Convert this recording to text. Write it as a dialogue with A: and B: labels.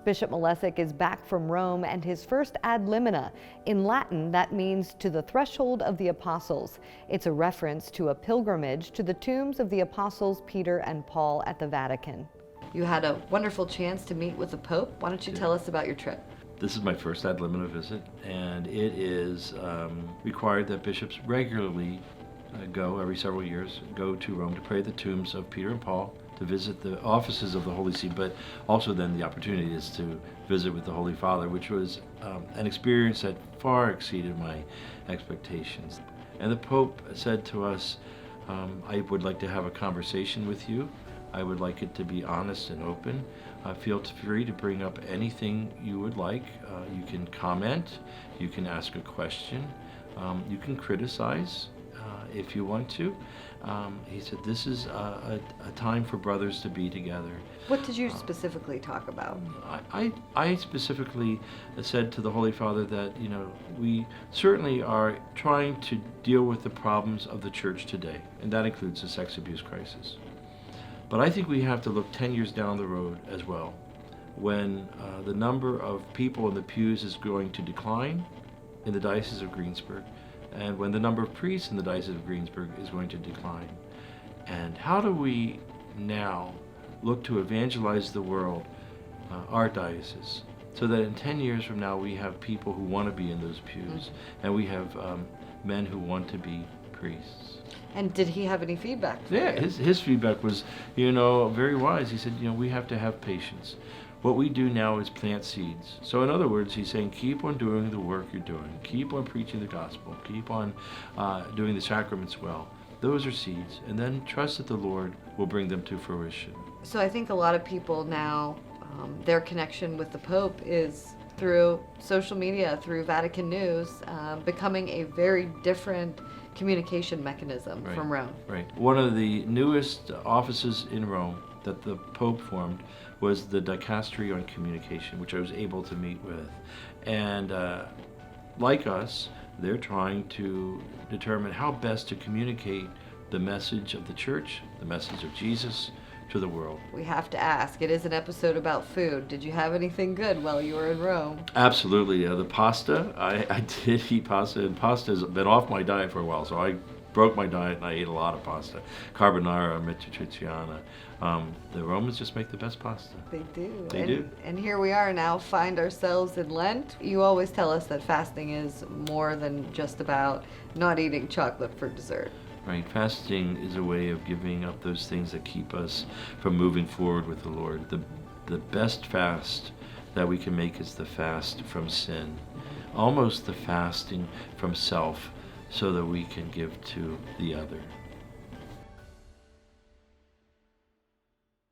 A: Bishop Malesic is back from Rome and his first ad limina. In Latin, that means to the threshold of the apostles. It's a reference to a pilgrimage to the tombs of the apostles Peter and Paul at the Vatican. You had a wonderful chance to meet with the Pope. Why don't you tell us about your trip?
B: This is my first ad limina visit, and it is required that bishops regularly go, every several years, go to Rome to pray at the tombs of Peter and Paul, to visit the offices of the Holy See, but also then the opportunity is to visit with the Holy Father, which was an experience that far exceeded my expectations. And the Pope said to us, I would like to have a conversation with you. I would like it to be honest and open. Feel free to bring up anything you would like. You can comment, you can ask a question, you can criticize if you want to. He said, this is a time for brothers to be together.
A: What did you specifically talk about?
B: I specifically said to the Holy Father that, we certainly are trying to deal with the problems of the church today, and that includes the sex abuse crisis. But I think we have to look 10 years down the road as well, when the number of people in the pews is going to decline in the Diocese of Greensburg, and when the number of priests in the Diocese of Greensburg is going to decline. And how do we now look to evangelize the world, our diocese, so that in 10 years from now we have people who want to be in those pews, and we have men who want to be priests.
A: And did he have any feedback for
B: you? His feedback was, very wise. He said, we have to have patience. What we do now is plant seeds. So in other words, he's saying, keep on doing the work you're doing. Keep on preaching the gospel. Keep on doing the sacraments well. Those are seeds. And then trust that the Lord will bring them to fruition.
A: So I think a lot of people now, their connection with the Pope is through social media, through Vatican News, becoming a very different communication mechanism from Rome.
B: Right. One of the newest offices in Rome that the Pope formed was the Dicastery on Communication, which I was able to meet with. And like us, they're trying to determine how best to communicate the message of the Church, the message of Jesus, to the world.
A: We have to ask, it is an episode about food. Did you have anything good while you were in Rome?
B: Absolutely. The pasta, I did eat pasta, and pasta has been off my diet for a while, so I broke my diet and I ate a lot of pasta. Carbonara, metticiana. The Romans just make the best pasta.
A: They do.
B: They do.
A: And here we are now, find ourselves in Lent. You always tell us that fasting is more than just about not eating chocolate for dessert.
B: Right. Fasting is a way of giving up those things that keep us from moving forward with the Lord. The best fast that we can make is the fast from sin, almost the fasting from self, so that we can give to the other.